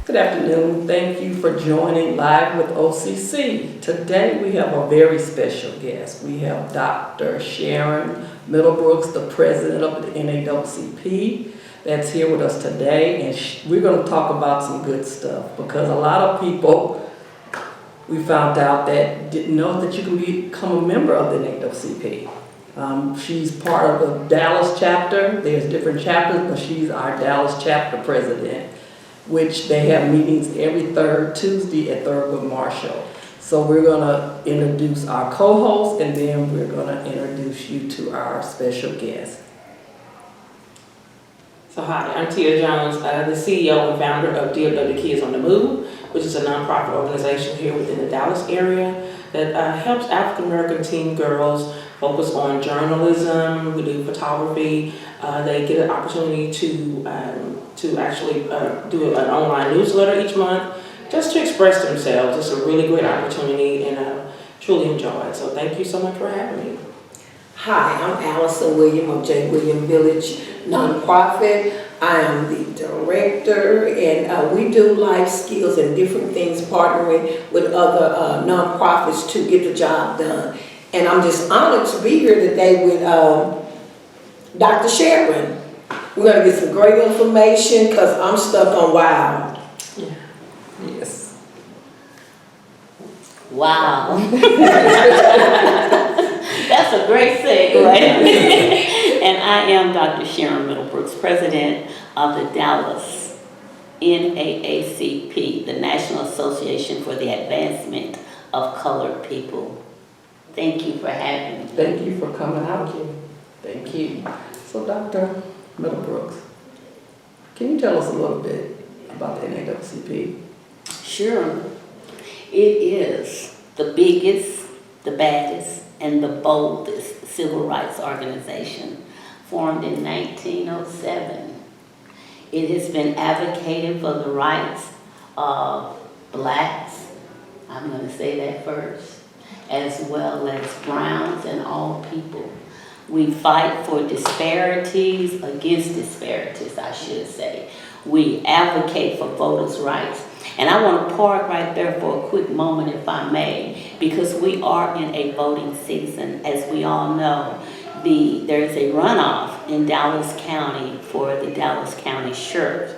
Good afternoon. Thank you for joining Live with OCC. Today we have a very special guest. We have Dr. Sharon Middlebrooks, the president of the NAACP, that's here with us today. And we're going to talk about some good stuff because a lot of people we found out that didn't know that you can become a member of the NAACP. She's part of the Dallas chapter. There's different chapters, but she's our Dallas chapter president, which they have meetings every third Tuesday at Thurgood Marshall. So we're gonna introduce our co-host and then we're gonna introduce you to our special guest. So hi, I'm Tia Jones, the CEO and founder of DFW Kids on the Move, which is a nonprofit organization here within the Dallas area that helps African American teen girls focus on journalism. We do photography. They get an opportunity to actually do an online newsletter each month just to express themselves. It's a really great opportunity and I truly enjoy it. So thank you so much for having me. Hi, I'm Allison William of J. William Village Nonprofit. I am the director and we do life skills and different things partnering with other nonprofits to get the job done. And I'm just honored to be here today with Dr. Sharon. We're going to get some great information because I'm stuck on wow. Yeah. Yes. Wow. That's a great segue. And I am Dr. Sharon Middlebrooks, president of the Dallas NAACP, the National Association for the Advancement of Colored People. Thank you for having me. Thank you for coming out here. Thank you. So Dr. Middlebrooks, can you tell us a little bit about the NAACP? Sure. It is the biggest, the baddest, and the boldest civil rights organization formed in 1907. It has been advocating for the rights of blacks, I'm going to say that first, as well as browns and all people. We fight for disparities against disparities, I should say. We advocate for voters' rights. And I want to park right there for a quick moment, if I may, because we are in a voting season. As we all know, there is a runoff in Dallas County for the Dallas County Sheriff.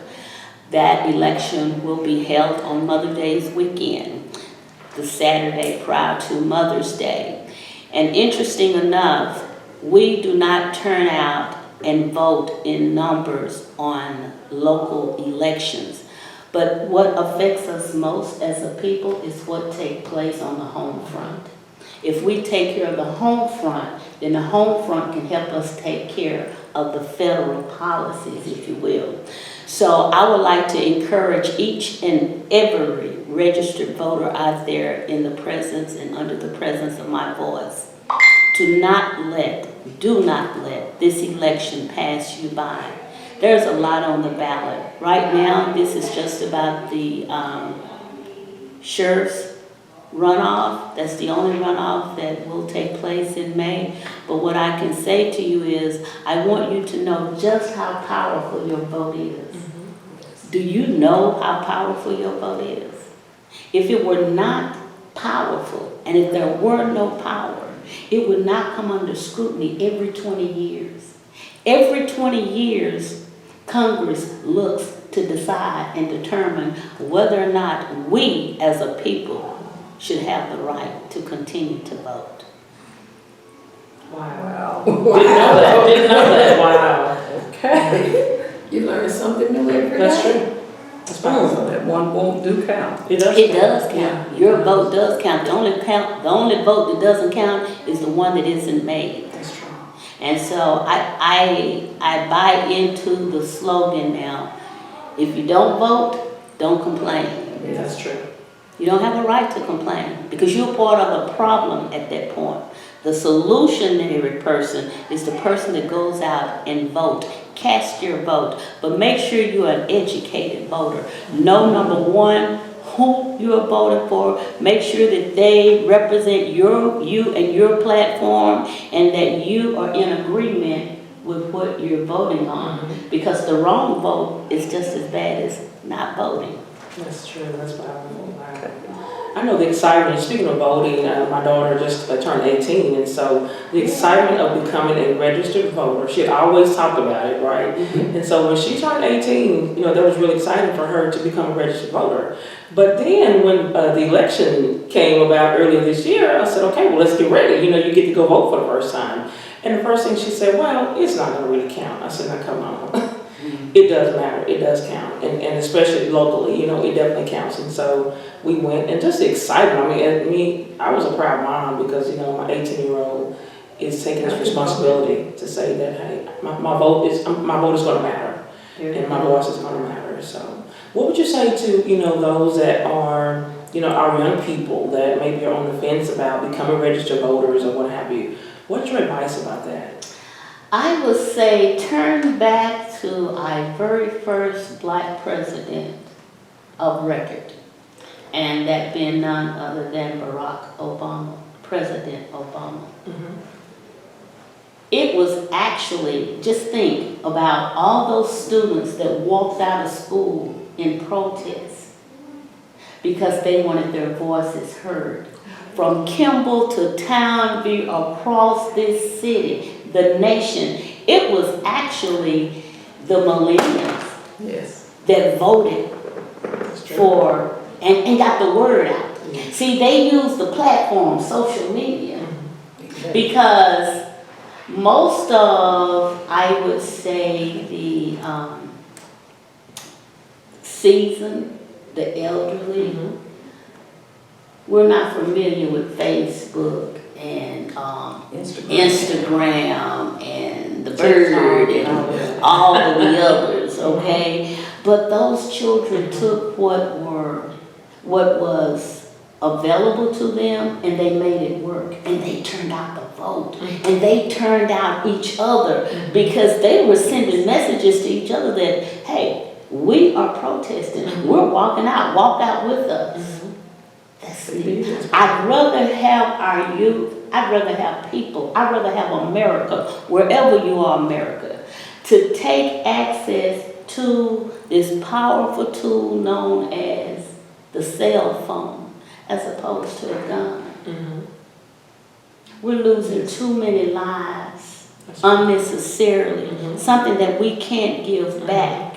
That election will be held on Mother's Day weekend, the Saturday prior to Mother's Day. And interesting enough, we do not turn out and vote in numbers on local elections. But what affects us most as a people is what takes place on the home front. If we take care of the home front, then the home front can help us take care of the federal policies, if you will. So I would like to encourage each and every registered voter out there in the presence and under the presence of my voice to do not let this election pass you by. There's a lot on the ballot. Right now, this is just about the sheriff's runoff. That's the only runoff that will take place in May. But what I can say to you is, I want you to know just how powerful your vote is. Mm-hmm. Do you know how powerful your vote is? If it were not powerful, and if there were no power, it would not come under scrutiny every 20 years. Every 20 years, Congress looks to decide and determine whether or not we as a people should have the right to continue to vote. Wow. Didn't know that. Wow. Okay. You learn something new every day. That's true. That's powerful. So that one vote do count. It does count. Yeah. Your vote does count. The only vote that doesn't count is the one that isn't made. That's true. And so I buy into the slogan now, if you don't vote, don't complain. Yeah, that's true. You don't have a right to complain because you're part of the problem at that point. The solutionary person is the person that goes out and vote. Cast your vote, but make sure you're an educated voter. Know, number one, who you're voting for. Make sure that they represent you and your platform and that you are in agreement with what you're voting on. Because the wrong vote is just as bad as not voting. That's true, that's powerful. Wow. I know the excitement, speaking of voting, my daughter just turned 18, and so the excitement of becoming a registered voter, she had always talked about it, right? And so when she turned 18, that was really exciting for her to become a registered voter. But then when the election came about earlier this year, I said, okay, well, let's get ready. You get to go vote for the first time. And the first thing she said, well, it's not going to really count. I said, now come on. It does matter. It does count. And especially locally, it definitely counts. And so we went, and just the excitement. I was a proud mom because, my 18-year-old is taking this responsibility to say that, hey, my vote is going to matter. And my voice is going to matter. So what would you say to, those that are, our young people that maybe are on the fence about becoming registered voters or what have you? What's your advice about that? I would say turn back to our very first Black president of record, and that being none other than Barack Obama, President Obama. It was actually, just think about all those students that walked out of school in protest because they wanted their voices heard. From Kimball to Townview, across this city, the nation, it was actually the millennials that voted for and got the word out. See, they used the platform, social media, because most of, I would say, the seasoned, the elderly, we're not familiar with Facebook and Instagram and the Bird and all of the others, okay? But those children took what was available to them and they made it work, and they turned out the vote, and they turned out each other because they were sending messages to each other that, hey, we are protesting, we're walking out, walk out with us. That's it. I'd rather have our youth, I'd rather have people, I'd rather have America, wherever you are, America, to take access to this powerful tool known as the cell phone as opposed to a gun. We're losing too many lives unnecessarily, something that we can't give back.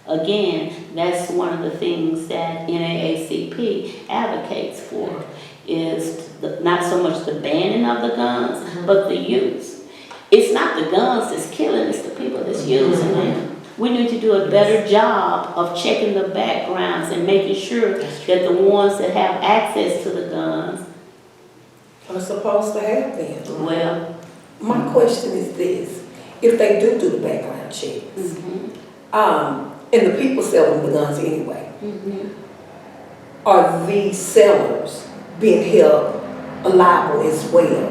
Again, that's one of the things that NAACP advocates for, is not so much the banning of the guns, but the use. It's not the guns that's killing, it's the people that's using them. We need to do a better job of checking the backgrounds and making sure that the ones that have access to the guns are supposed to have them. Well, my question is this: if they do the background checks, and the people selling the guns anyway, are these sellers being held liable as well?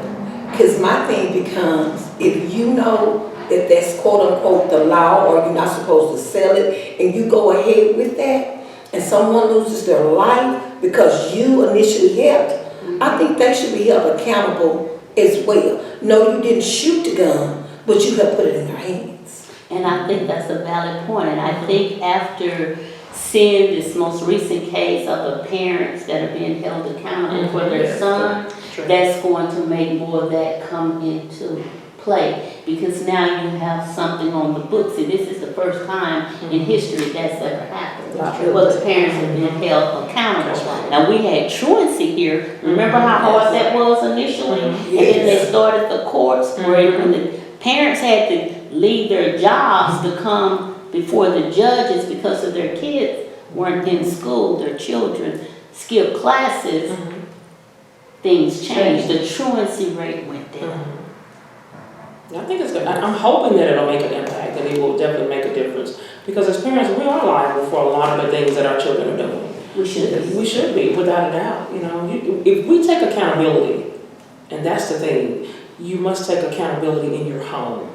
Because my thing becomes, if you know that that's quote unquote the law, or you're not supposed to sell it, and you go ahead with that, and someone loses their life because you initially helped, I think they should be held accountable as well. No, you didn't shoot the gun, but you have put it in their hands. and I think that's a valid point. And I think after seeing this most recent case of the parents that are being held accountable for their son, that's going to make more of that come into play, because now you have something on the books. And this is the first time in history that's ever happened. Well, the parents have been held accountable. Now, we had truancy here. Remember how hard that was initially? And then they started the courts where when the parents had to leave their jobs to come before the judges because of their kids weren't in school, their children skipped classes, things changed. The truancy rate went down. I think it's good. I'm hoping that it'll make an impact, and it will definitely make a difference. Because as parents, we are liable for a lot of the things that our children are doing. We should be. We should be, without a doubt. You know, if we take accountability, and that's the thing, you must take accountability in your home.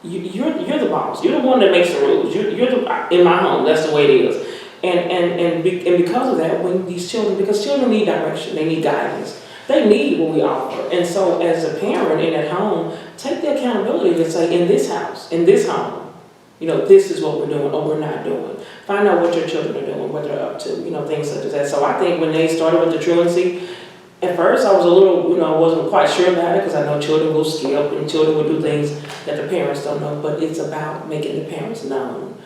You're the boss. You're the one that makes the rules. You're in my home. That's the way it is. And because of that, when these children, because children need direction, they need guidance. They need what we offer. And so as a parent in at home, take the accountability to say, in this house, in this home, you know, this is what we're doing or we're not doing. find out what your children are doing, what they're up to, things such as that. So I think when they started with the truancy, at first I was a little, I wasn't quite sure about it because I know children will skip and children will do things that the parents don't know, but it's about making the parents known.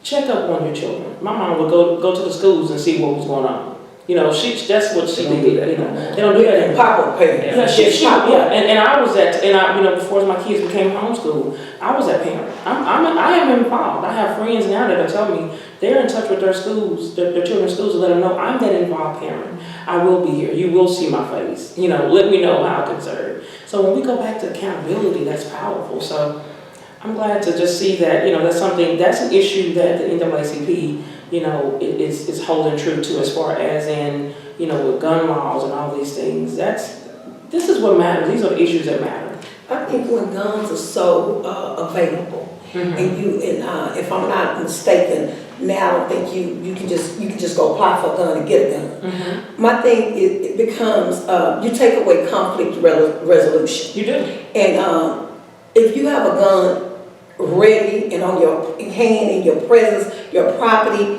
Check up on your children. My mom would go to the schools and see what was going on. That's what she did. They don't do that anymore. Pop-up parents. Yeah, and I was that, and I, before my kids became homeschooled, I was that parent. I am involved. I have friends now that tell me they're in touch with their schools, their children's schools, to let them know I'm that involved parent. I will be here. You will see my face. Let me know how I can serve. So when we go back to accountability, that's powerful. So I'm glad to just see that, that's an issue that the NAACP, is holding true to as far as in, with gun laws and all these things. This is what matters. These are the issues that matter. I think when guns are so available, and if I'm not mistaken, now I don't think you can just go apply for a gun and get a gun. My thing it becomes you take away conflict resolution. You do. And if you have a gun ready and on your hand, in your presence, your property,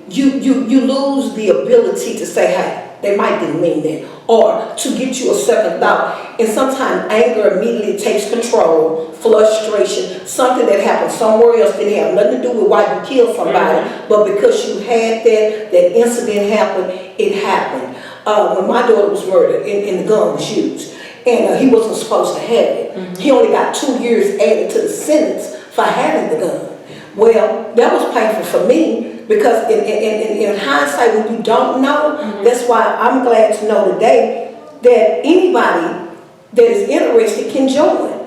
you lose the ability to say, hey, they might didn't mean that, or to get you a second thought. And sometimes anger immediately takes control, frustration, something that happened somewhere else didn't have nothing to do with why you killed somebody, but because you had that incident happened, it happened. When my daughter was murdered and the gun was used, and he wasn't supposed to have it. He only got 2 years added to the sentence for having the gun. Well, that was painful for me because in hindsight, when you don't know, that's why I'm glad to know today that anybody that is interested can join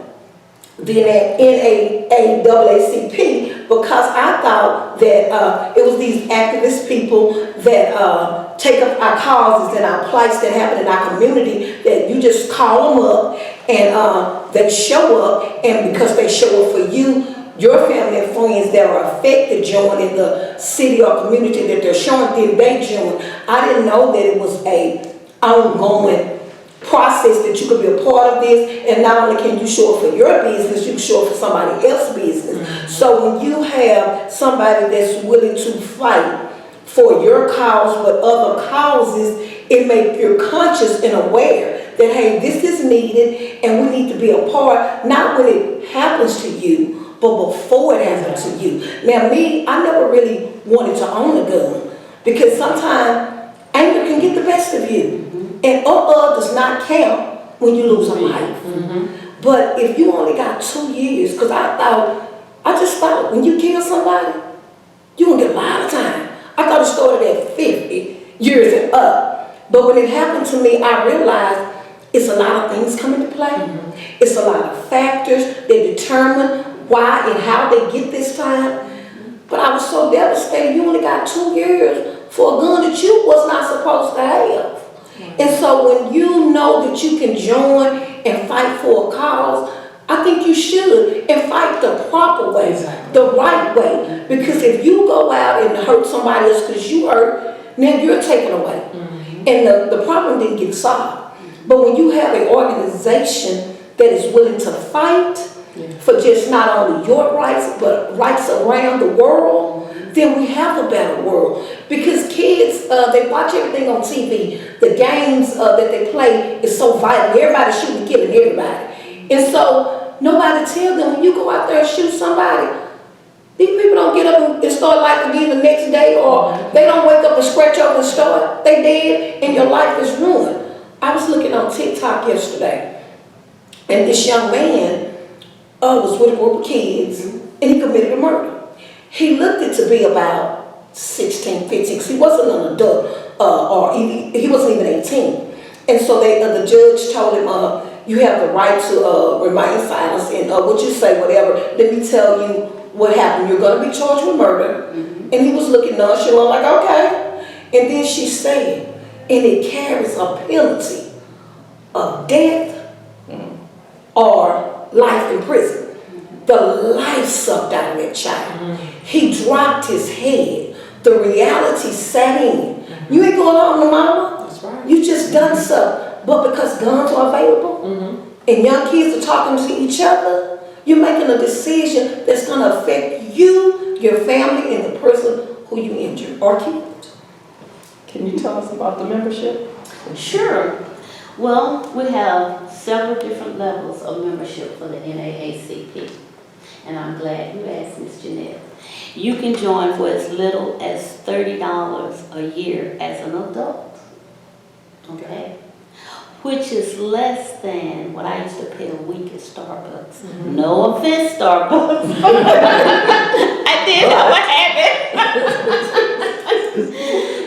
the NAACP, because I thought that it was these activist people that take up our causes and our plights that happen in our community, that you just call them up and they show up, and because they show up for you, your family and friends that are affected join in the city or community that they're showing, then they join. I didn't know that it was a ongoing process that you could be a part of this, and not only can you show up for your business, you can show up for somebody else's business. So when you have somebody that's willing to fight for your cause but other causes, it makes you conscious and aware that, hey, this is needed and we need to be a part, not when it happens to you, but before it happens to you. Now me, I never really wanted to own a gun because sometimes anger can get the best of you. And does not count when you lose a life. But if you only got 2 years, because I just thought when you kill somebody, you're going to get a lot of time. I thought it started at 50 years and up. But when it happened to me, I realized it's a lot of things come into play. It's a lot of factors that determine why and how they get this time. But I was so devastated. You only got 2 years for a gun that you was not supposed to have. And so when you know that you can join and fight for a cause, I think you should, and fight the proper way, the right way. Because if you go out and hurt somebody else because you hurt, now you're taken away. And the problem didn't get solved. But when you have an organization that is willing to fight for just not only your rights, but rights around the world, then we have a better world. Because kids, they watch everything on TV. The games that they play is so violent. Everybody's shooting, killing everybody. And so nobody tell them, when you go out there and shoot somebody, these people don't get up and start life again the next day, or they don't wake up and scratch up and start. They dead and your life is ruined. I was looking on TikTok yesterday, and this young man was with a group of kids, and he committed a murder. He looked it to be about 16, 15, he wasn't an adult, or he wasn't even 18. And so the judge told him, you have the right to remain silent, and what you say, whatever, let me tell you what happened. You're going to be charged with murder. And he was looking nonchalant, like, okay. And then she said, and it carries a penalty of death or life in prison. The life sucked out of that child. He dropped his head. The reality set in. You ain't going home to mama. That's right. You just done something. But because guns are available and young kids are talking to each other, you're making a decision that's going to affect you, your family, and the person who you injured or killed. Can you tell us about the membership? Sure. Well, we have several different levels of membership for the NAACP. And I'm glad you asked, Ms. Jeanette. You can join for as little as $30 a year as an adult. Okay? Which is less than what I used to pay a week at Starbucks. No offense, Starbucks. I did have a habit.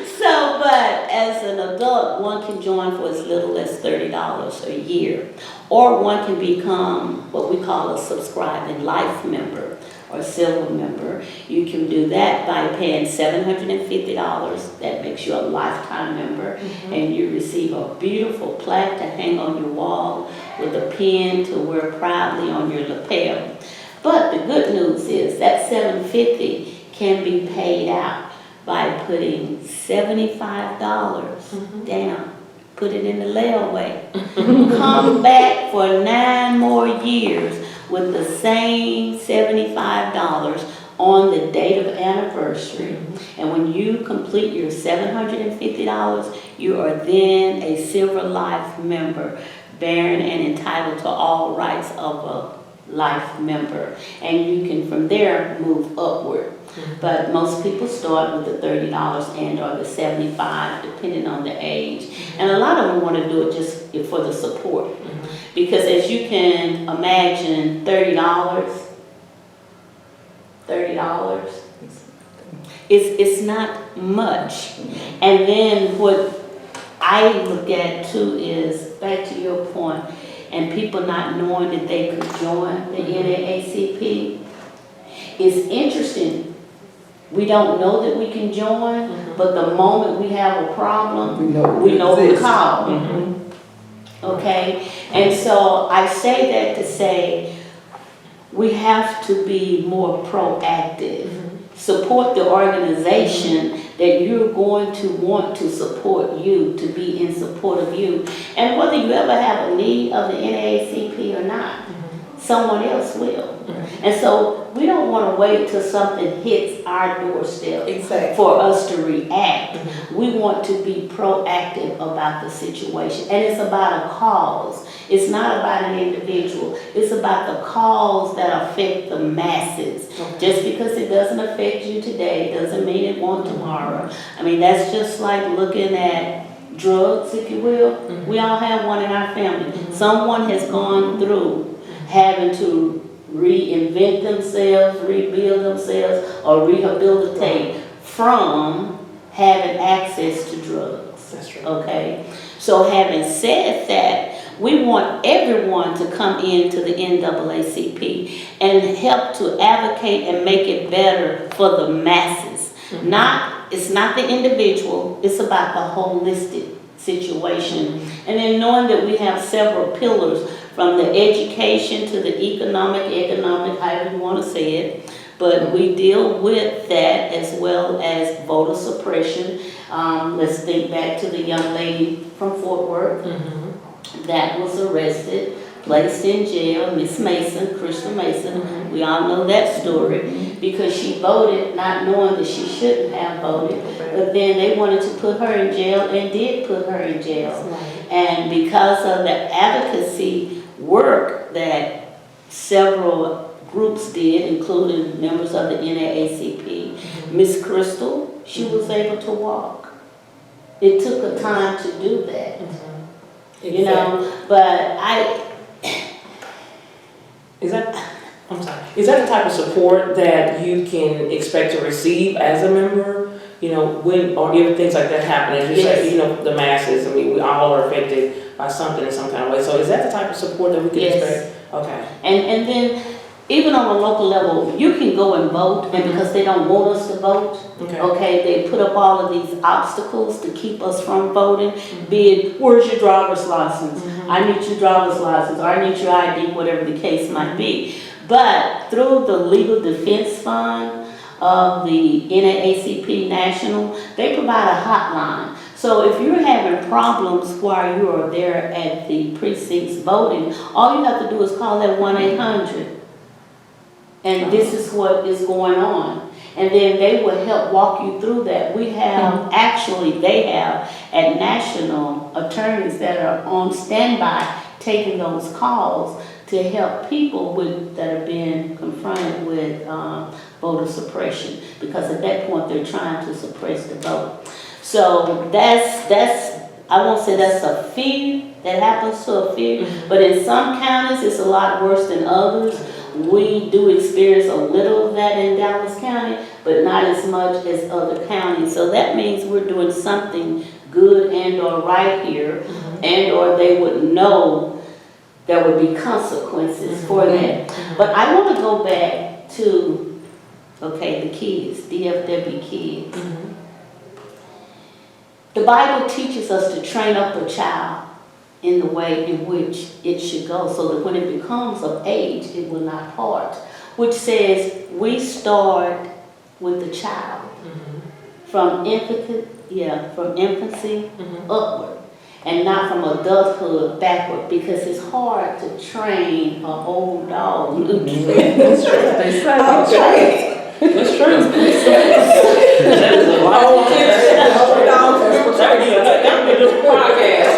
So, but as an adult, one can join for as little as $30 a year. Or one can become what we call a subscribing life member or silver member. You can do that by paying $750. That makes you a lifetime member. And you receive a beautiful plaque to hang on your wall with a pin to wear proudly on your lapel. But the good news is that $750 can be paid out by putting $75 down. Put it in the layaway. Come back for 9 more years with the same $75 on the date of anniversary. And when you complete your $750, you are then a Silver Life member, bearing and entitled to all rights of a life member. And you can from there move upward. But most people start with the $30 and or the $75, depending on the age. And a lot of them want to do it just for the support. Because as you can imagine, $30, it's not much. And then what I look at too is, back to your point, and people not knowing that they could join the NAACP. It's interesting. We don't know that we can join, but the moment we have a problem, we know who to call. Okay? And so I say that to say we have to be more proactive. Support the organization that you're going to want to support you, to be in support of you. And whether you ever have a need of the NAACP or not, someone else will. And so we don't want to wait till something hits our doorstep for us to react. We want to be proactive about the situation. And it's about a cause. It's not about an individual. It's about the cause that affect the masses. Just because it doesn't affect you today doesn't mean it won't tomorrow. I mean, that's just like looking at drugs, if you will. We all have one in our family. Someone has gone through having to reinvent themselves, rebuild themselves, or rehabilitate from having access to drugs. That's true. Okay? So having said that, we want everyone to come into the NAACP and help to advocate and make it better for the masses. It's not the individual, it's about the holistic situation. And then knowing that we have several pillars, from the education to the economic, however you want to say it, but we deal with that as well as voter suppression. Let's think back to the young lady from Fort Worth that was arrested, placed in jail, Miss Mason, Crystal Mason. We all know that story, because she voted not knowing that she shouldn't have voted, but then they wanted to put her in jail and did put her in jail. And because of the advocacy work that several groups did, including members of the NAACP, Miss Crystal, she was able to walk. It took a time to do that, you know, but Is that the type of support that you can expect to receive as a member? You know, when or if things like that happen, as you say, you know, the masses, I mean, we all are affected by something in some kind of way. So is that the type of support that we can expect? Okay. And then even on a local level, you can go and vote, and because they don't want us to vote, okay, they put up all of these obstacles to keep us from voting, be it, where's your driver's license? I need your driver's license, or I need your ID, whatever the case might be. But through the Legal Defense Fund of the NAACP National, they provide a hotline. So if you're having problems while you are there at the precincts voting, all you have to do is call that 1-800. And this is what is going on. And then they will help walk you through that. We have, actually, they have at National attorneys that are on standby taking those calls to help people that are being confronted with voter suppression, because at that point they're trying to suppress the vote. So that's I won't say that's a fear that happens to a fear, but in some counties it's a lot worse than others. We do experience a little of that in Dallas County, but not as much as other counties. So that means we're doing something good and or right here, and or they would know there would be consequences for that. But I want to go back to, okay, the kids, DFW kids. The Bible teaches us to train up a child in the way in which it should go, so that when it becomes of age, it will not depart. Which says we start with the child from infancy upward, and not from adulthood backward, because it's hard to train an old dog. That's true. They say That's That's true. That is a lot. That would be a different podcast.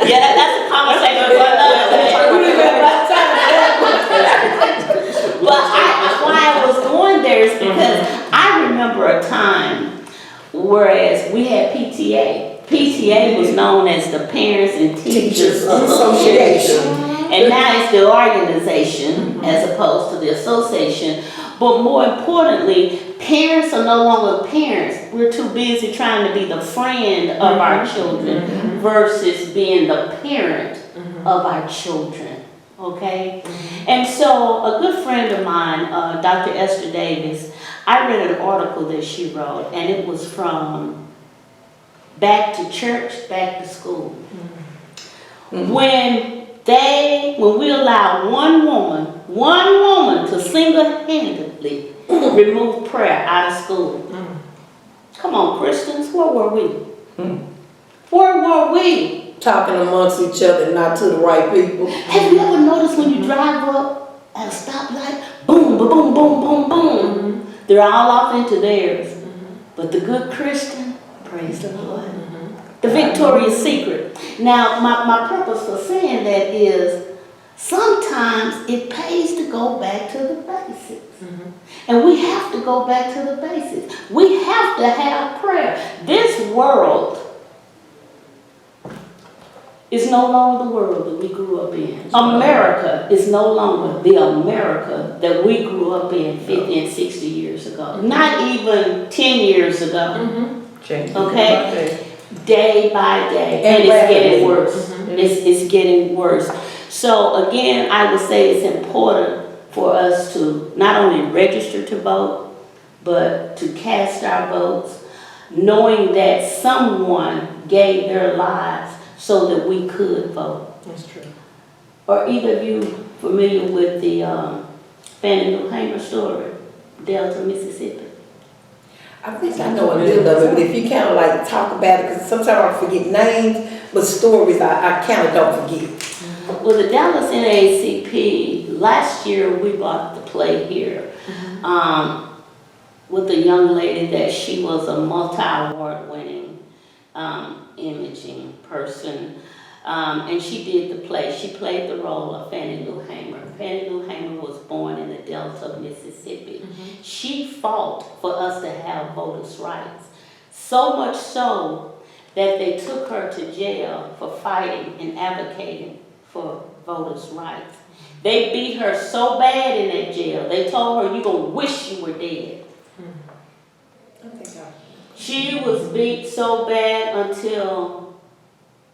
Yeah, that's a conversation for another day. But why I was going there is because I remember a time, whereas we had PTA. PTA was known as the Parents and Teachers Association. And now it's the organization as opposed to the association. But more importantly, parents are no longer parents. We're too busy trying to be the friend of our children versus being the parent of our children. Okay? And so a good friend of mine, Dr. Esther Davis, I read an article that she wrote, and it was from Back to Church, Back to School. When we allow one woman to single-handedly remove prayer out of school. Come on, Christians, where were we? Where were we? Talking amongst each other, not to the right people. Have you ever noticed when you drive up at a stoplight, boom, boom, boom, boom, boom, boom, they're all off into theirs. But the good Christian, praise the Lord. The Victoria's Secret. Now, my purpose for saying that is sometimes it pays to go back to the basics. And we have to go back to the basics. We have to have prayer. This world is no longer the world that we grew up in. America is no longer the America that we grew up in 50 and 60 years ago. Not even 10 years ago. Okay? Day by day, and it's getting worse. It's getting worse. So again, I would say it's important for us to not only register to vote, but to cast our votes, knowing that someone gave their lives so that we could vote. That's true. Are either of you familiar with the Fannie Lou Hamer story, Delta, Mississippi? I think I know a little of it, but if you kind of like talk about it, because sometimes I forget names, but stories I kind of don't forget. Well, the Dallas NAACP, last year we bought the play here with a young lady that she was a multi-award winning imaging person. And she did the play. She played the role of Fannie Lou Hamer. Fannie Lou Hamer was born in the Delta of Mississippi. She fought for us to have voters' rights. So much so that they took her to jail for fighting and advocating for voters' rights. They beat her so bad in that jail, they told her, "You're going to wish you were dead." She was beat so bad until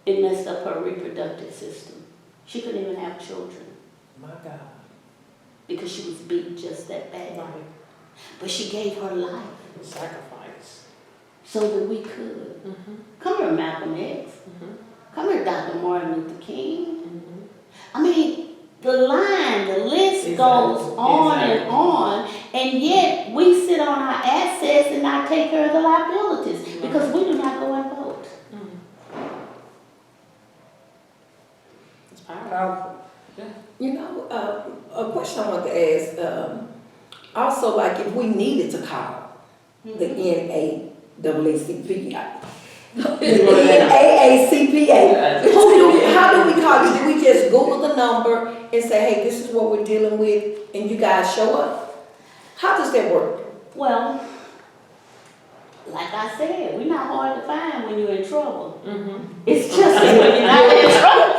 it messed up her reproductive system. She couldn't even have children. My God. Because she was beat just that bad. But she gave her life. Sacrifice. So that we could. Come here, Malcolm X. Come here, Dr. Martin Luther King. I mean, the list goes on and on, and yet we sit on our assets and not take care of the liabilities because we do not go and vote. Powerful. You know, a question I want to ask, also like if we needed to call the NAACP. How do we call you? Do we just Google the number and say, hey, this is what we're dealing with, and you guys show up? How does that work? Well, like I said, we're not hard to find when you're in trouble. It's just when you're not in trouble.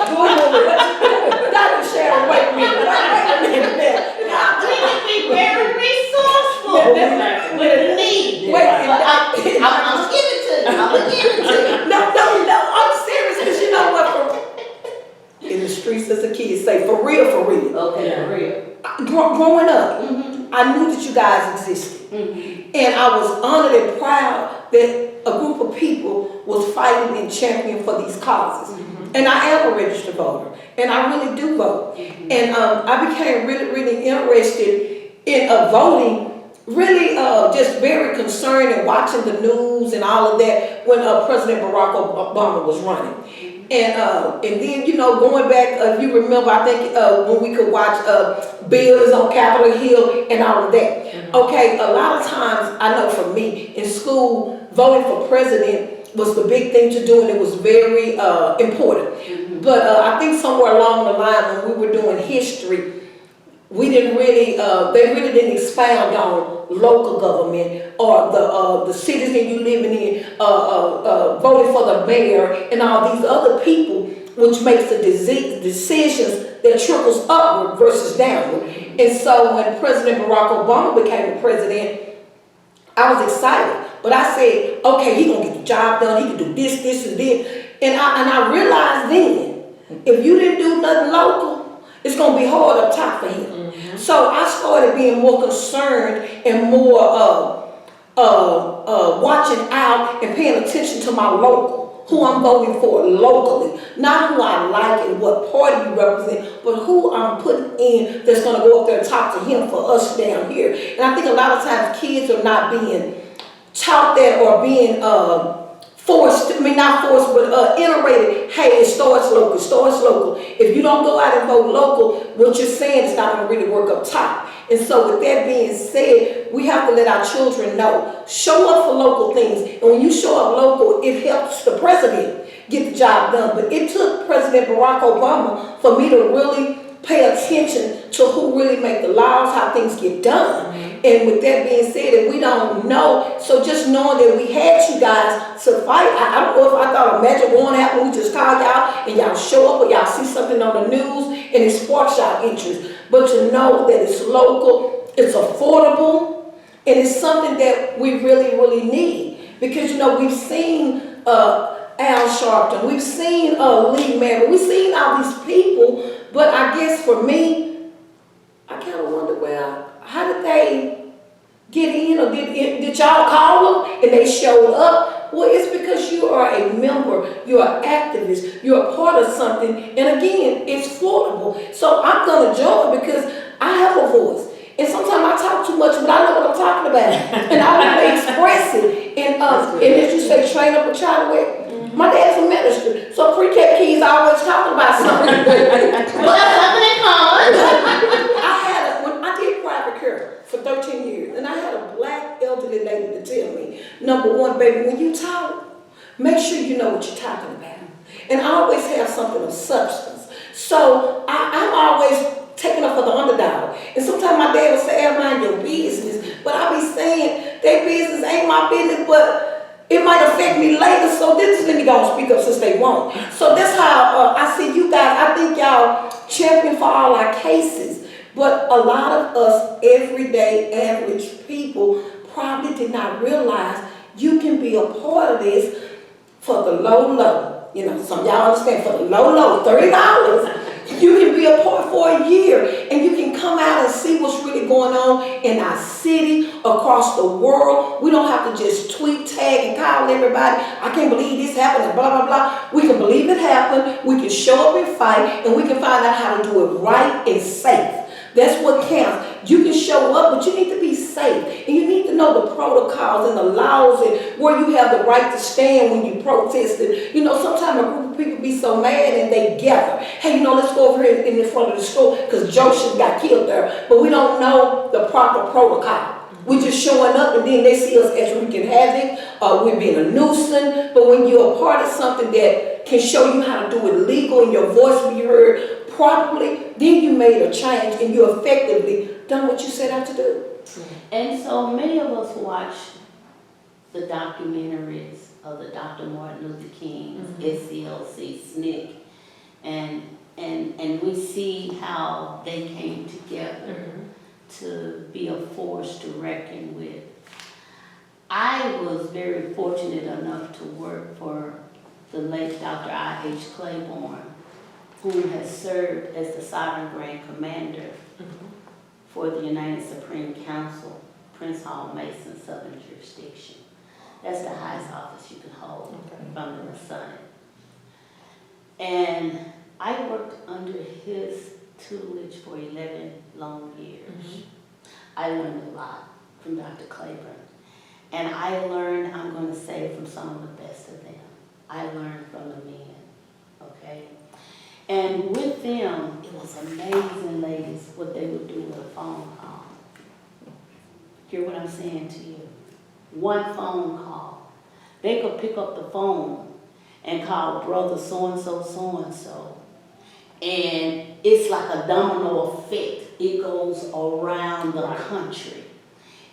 Dr. Sharon, wait a minute. We can be very resourceful with the need. Wait, I'm gonna give it to you. I'm gonna give it to you. No, I'm serious, because you know what? In the streets, as a kid, say, for real. Okay, for real. Growing up, I knew that you guys existed. And I was honored and proud that a group of people was fighting and championing for these causes. And I am a registered voter, and I really do vote. And I became really interested in voting, really just very concerned and watching the news and all of that when President Barack Obama was running. And then, you know, going back, if you remember, I think when we could watch bills on Capitol Hill and all of that. Okay, a lot of times, I know for me, in school, voting for president was the big thing to do, and it was very important. But I think somewhere along the line, when we were doing history, we didn't really, they really didn't expound on local government or the cities that you living in, voting for the mayor and all these other people, which makes the decisions that trickles upward versus downward. And so when President Barack Obama became the president, I was excited. But I said, okay, he's gonna get the job done, he can do this, and this. And I realized then, if you didn't do nothing local, it's gonna be hard up top for him. So I started being more concerned and more watching out and paying attention to my local, who I'm voting for locally, not who I like and what party you represent, but who I'm putting in that's gonna go up there and talk to him for us down here. And I think a lot of times kids are not being taught that or being iterated, hey, it starts local. If you don't go out and vote local, what you're saying is not going to really work up top. And so with that being said, we have to let our children know, show up for local things. And when you show up local, it helps the president get the job done. But it took President Barack Obama for me to really pay attention to who really make the laws, how things get done. And with that being said, if we don't know, so just knowing that we had you guys to fight, I don't know if I thought a magic wand happened, we just call y'all and y'all show up or y'all see something on the news and it sparks y'all interest. But to know that it's local, it's affordable, and it's something that we really need. Because, you know, we've seen Al Sharpton, we've seen Lee Merritt, we've seen all these people, but I guess for me, I kind of wonder, well, how did they get in, or did y'all call them and they showed up? Well, it's because you are a member, you're an activist, you're a part of something, and again, it's affordable. So I'm going to join because I have a voice. And sometimes I talk too much, but I know what I'm talking about. And I want to express it. And as you say, train up a child with. My dad's a minister, so pre-K kids always talking about something. Well, something in common. When I did private care for 13 years, and I had a black elderly lady to tell me, number one, baby, when you talk, make sure you know what you're talking about. And I always have something of substance. So I'm always taking up for the underdog. And sometimes my dad would say, hey, mind your business. But I be saying, their business ain't my business, but it might affect me later, so this is let me go and speak up since they won't. So that's how I see you guys. I think y'all champion for all our cases. But a lot of us everyday average people probably did not realize you can be a part of this for the low. You know, some of y'all understand, for the low, $30. You can be a part for a year, and you can come out and see what's really going on in our city, across the world. We don't have to just tweet, tag, and call everybody, I can't believe this happened, and blah, blah, blah. We can believe it happened, we can show up and fight, and we can find out how to do it right and safe. That's what counts. You can show up, but you need to be safe. And you need to know the protocols and the laws and where you have the right to stand when you protest. And, you know, sometimes a group of people be so mad and they gather. Hey, let's go over here in the front of the store because Joseph got killed there. But we don't know the proper protocol. We're just showing up and then they see us as wreaking havoc, we're being a nuisance. But when you're a part of something that can show you how to do it legal and your voice be heard properly, then you made a change and you effectively done what you set out to do. And so many of us watch the documentaries of the Dr. Martin Luther King, SCLC, SNCC, and we see how they came together to be a force to reckon with. I was very fortunate enough to work for the late Dr. I.H. Claiborne, who has served as the Sovereign Grand Commander for the United Supreme Council, Prince Hall Mason, Southern Jurisdiction. That's the highest office you can hold from the Masonic. And I worked under his tutelage for 11 long years. I learned a lot from Dr. Claiborne. And I learned, I'm going to say, from some of the best of them. I learned from the men, okay? And with them, it was amazing, ladies, what they would do with a phone call. Hear what I'm saying to you? One phone call. They could pick up the phone and call brother so-and-so, so-and-so. And it's like a domino effect. It goes around the country.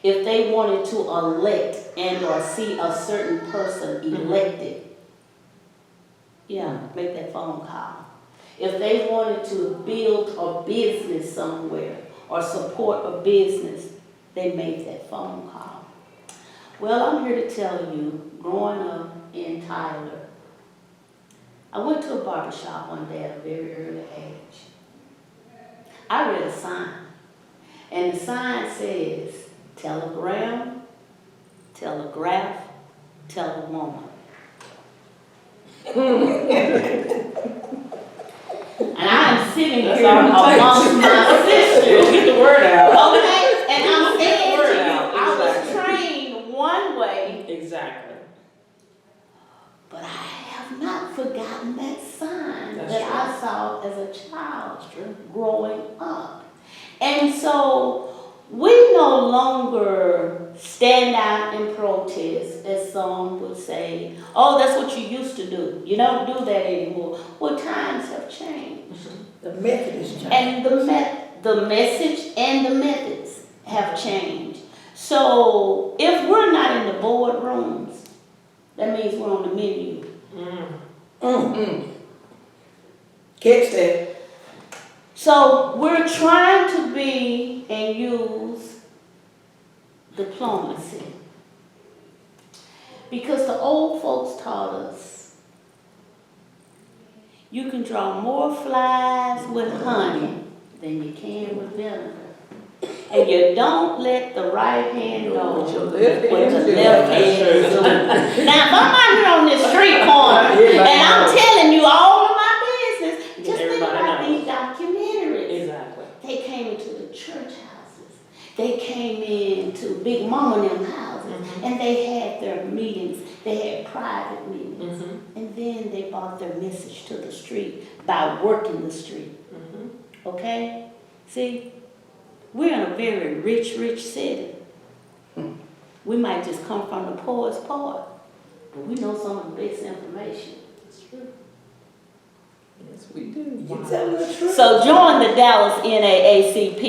If they wanted to elect and or see a certain person elected, make that phone call. If they wanted to build a business somewhere or support a business, they made that phone call. Well, I'm here to tell you, growing up in Tyler, I went to a barbershop one day at a very early age. I read a sign, and the sign says, telegram, telegraph, telewoman. And I'm sitting here amongst my sisters. Get the word out. Okay? And I'm saying to you, I was trained one way. Exactly. But I have not forgotten that sign That's that true. I saw as a child growing up. And so we no longer stand out and protest, as some would say, oh, that's what you used to do. You don't do that anymore. Well, times have changed. The method is changed. And the message and the methods have changed. So if we're not in the boardrooms, that means we're on the menu. Catch that. So we're trying to be and use diplomacy. Because the old folks taught us you can draw more flies with honey than you can with vinegar. And you don't let the right hand know what the left hand is doing. Now, if I'm out here on this street corner and I'm telling you all of my business, just think about these documentaries. Exactly. They came into the church houses. They came into Big Mama and them houses. And they had their meetings. They had private meetings. And then they brought their message to the street by working the street. Okay? See? We're in a very rich city. We might just come from the poorest part, but we know some of the best information. That's true. Yes, we do. You telling the truth. So join the Dallas NAACP.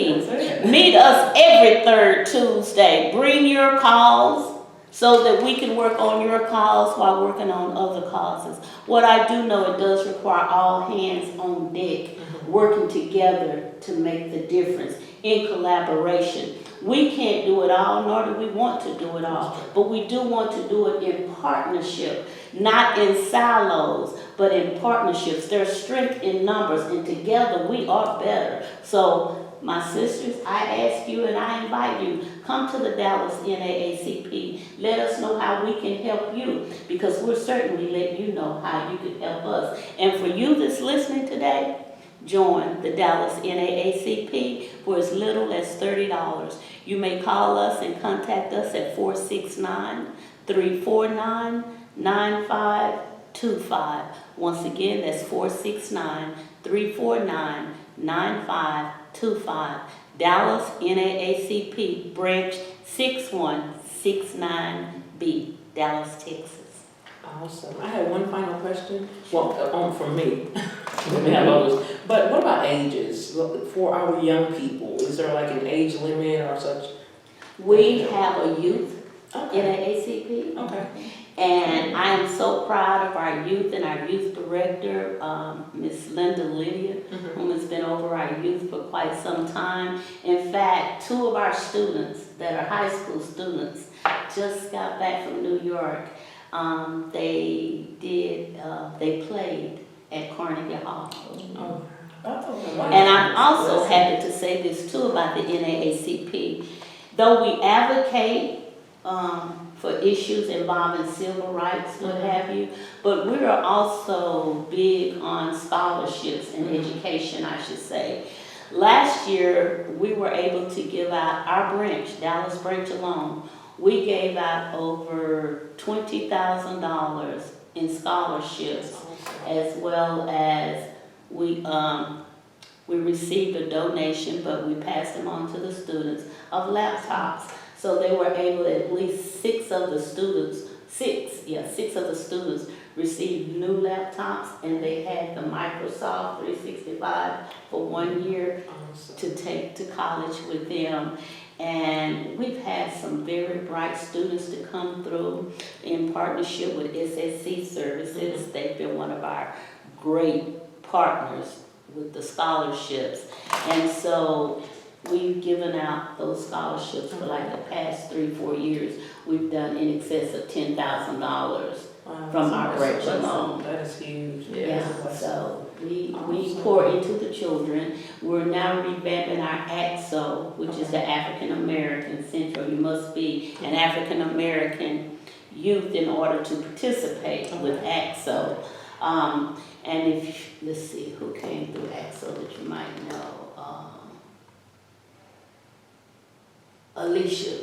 Meet us every third Tuesday. Bring your calls so that we can work on your cause while working on other causes. What I do know, it does require all hands on deck, working together to make the difference. In collaboration. We can't do it all, nor do we want to do it all, but we do want to do it in partnership, not in silos, but in partnerships. There's strength in numbers, and together we are better. So, my sisters, I ask you and I invite you, come to the Dallas NAACP. Let us know how we can help you, because we'll certainly let you know how you can help us. And for you that's listening today, join the Dallas NAACP for as little as $30. You may call us and contact us at 469-349-95 9525. Once again, that's 469-349-9525. Dallas NAACP branch 6169B, Dallas, Texas. Awesome. I had one final question. Well, from me. We have others. But what about ages for our young people? Is there like an age limit or such? We have a youth Okay. NAACP. Okay. And I am so proud of our youth and our youth director, Miss Linda Lydia, who has been over our youth for quite some time. In fact, 2 of our students that are high school students just got back from New York. They played at Carnegie Hall. Oh. And I'm also happy to say this too about the NAACP. Though we advocate for issues involving civil rights, what have you, but we are also big on scholarships and education, I should say. Last year, we were able to give out our branch, Dallas branch alone, we gave out over $20,000 in scholarships, as well as we received a donation, but we passed them on to the students, of laptops. So they were able, at least 6 of the students received new laptops, and they had the Microsoft 365 for 1 year to take to college with them. And we've had some very bright students to come through in partnership with SSC Services. They've been one of our great partners with the scholarships. And so we've given out those scholarships for like the past 3-4 years. We've done in excess of $10,000 from our branch alone. That is huge. Yeah, so we pour into the children. We're now revamping our AXO, which is the African American Central. You must be an African American youth in order to participate with AXO. And if, let's see, who came through AXO that you might know? Alicia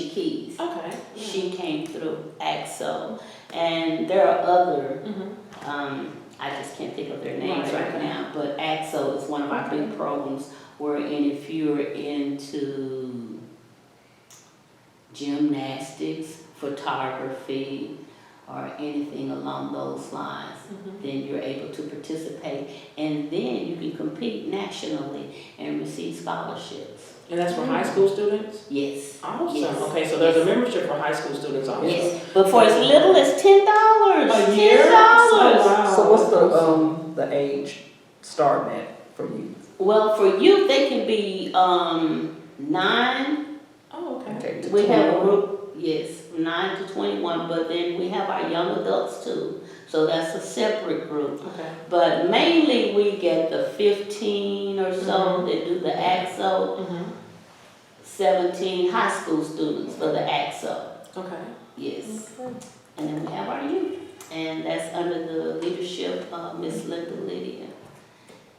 Keys. Okay. She came through AXO. And there are other, I just can't think of their names right now, but AXO is one of our big programs wherein if you're into gymnastics, photography, or anything along those lines, then you're able to participate. And then you can compete nationally and receive scholarships. And that's for high school students? Yes. Awesome. Yes. Okay, so there's a membership for high school students also. Yes, but for as little as $10. A year? $10. Wow. So what's the age starting at for you? Well, for youth, they can be 9. Oh, okay. Okay, to We have a 21. group, yes, 9 to 21, but then we have our young adults too. So that's a separate group. Okay. But mainly we get the 15 or so that do the AXO, 17 high school students for the AXO. Okay. Yes. And then we have our youth. And that's under the leadership of Miss Linda Lydia.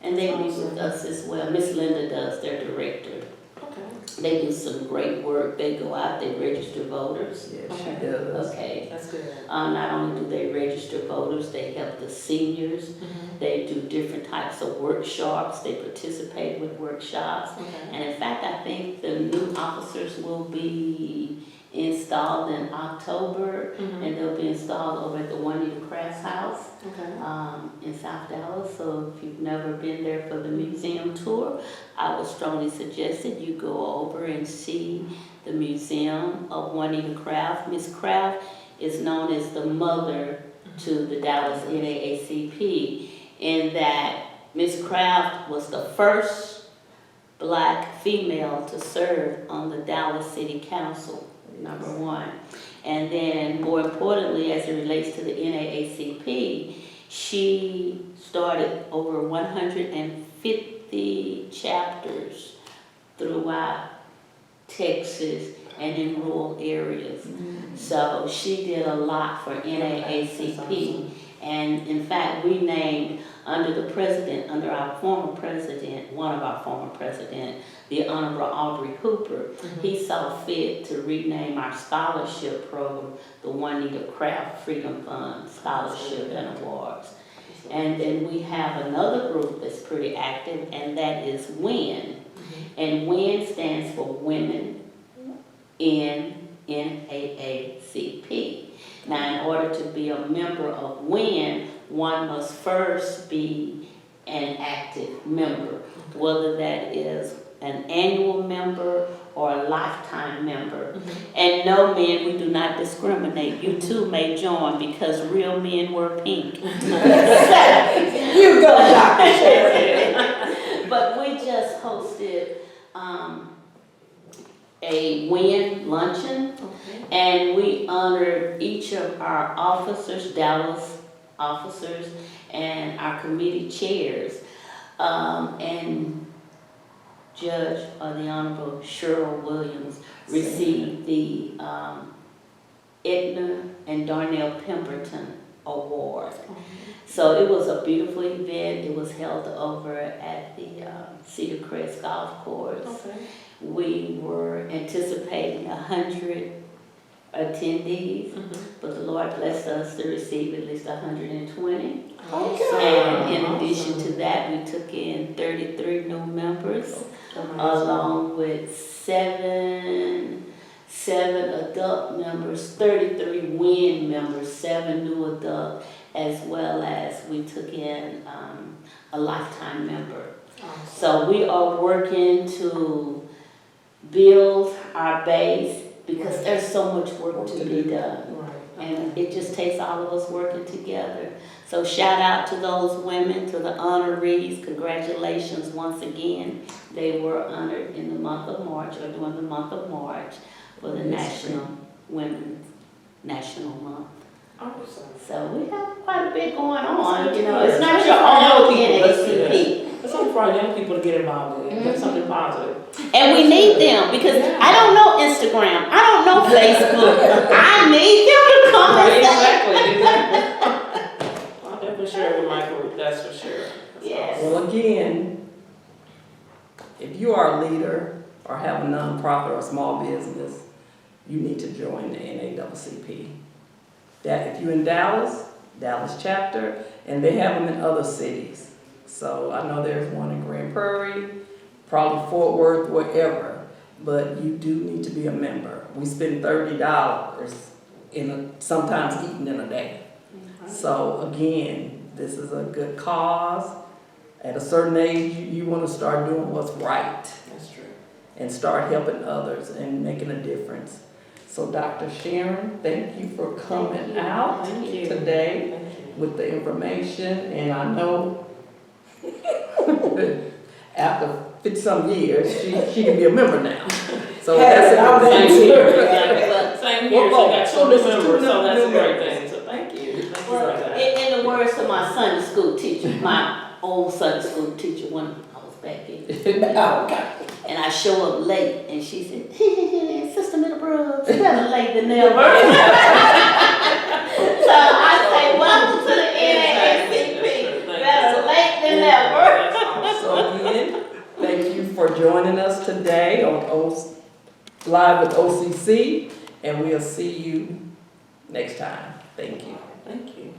And they meet with us as well. Miss Linda does, their director. Okay. They do some great work. They go out, they register voters. Yeah, Okay. she does. Okay. That's good. Not only do they register voters, they help the seniors. They do different types of workshops. They participate with workshops. Okay. And in fact, I think the new officers will be installed in October, and they'll be installed over at the Juanita Crafts House Okay. in South Dallas. So if you've never been there for the museum tour, I would strongly suggest that you go over and see the museum of Juanita Craft. Miss Craft is known as the mother to the Dallas NAACP, in that Miss Craft was the first Black female to serve on the Dallas City Council, number 1. And then more importantly, as it relates to the NAACP, she started over 150 chapters throughout Texas and in rural areas. So she did a lot for NAACP. And in fact, we named under our former president, one of our former president, the Honorable Audrey Hooper, he saw fit to rename our scholarship program the Juanita Craft Freedom Fund Scholarship and Awards. And then we have another group that's pretty active, and that is WIN. And WIN stands for Women in NAACP. Now, in order to be a member of WIN, one must first be an active member, whether that is an annual member or a lifetime member. And no, men, we do not discriminate. You too may join because real men wear pink. You go, Dr. Sharon. But we just hosted a WIN luncheon, and we honored each of our officers, Dallas officers, and our committee chairs, and Judge the Honorable Cheryl Williams received the Edna and Darnell Pemberton Award. So it was a beautiful event. It was held over at the Cedar Crest Golf Course. We were anticipating 100 attendees, but the Lord blessed us to receive at least 120. And in addition to that, we took in 33 new members, along with seven adult members, 33 WIN members, 7 new adult, as well as we took in a lifetime member. So we are working to build our base because there's so much work to be done. And it just takes all of us working together. So shout out to those women, to the honorees. Congratulations once again. They were honored in the month of March, or during the month of March, for the National Women's National Month. So we have quite a bit going on. You know, it's not your own NAACP. It's something for our young people to get involved in. That's something positive. And we need them because I don't know Instagram. I don't know Facebook. I need them to come and Exactly. I'll definitely share it with my group, that's for sure. Yes. Well, again, if you are a leader or have a nonprofit or a small business, you need to join the NAACP. That if you're in Dallas chapter, and they have them in other cities. So I know there's one in Grand Prairie, probably Fort Worth, wherever, but you do need to be a member. We spend $30 sometimes eating in a day. So again, this is a good cause. At a certain age, you want to start doing what's right. That's true. And start helping others and making a difference. So Dr. Sharon, thank you for coming out today with the information. And I know after 50-some years, she can be a member now. So that's Same here. Same here. Well, So got 2 new members, so that's a great thing. So thank you. Thank you for that. In the words of my Sunday school teacher, my old Sunday school teacher when I was back in, and I show up late, and she said, Sister Middlebrooks, better late than never. So I say, welcome to the NAACP. Better late than never. So again, thank you for joining us today on Live with OCC, and we'll see you next time. Thank you. Thank you.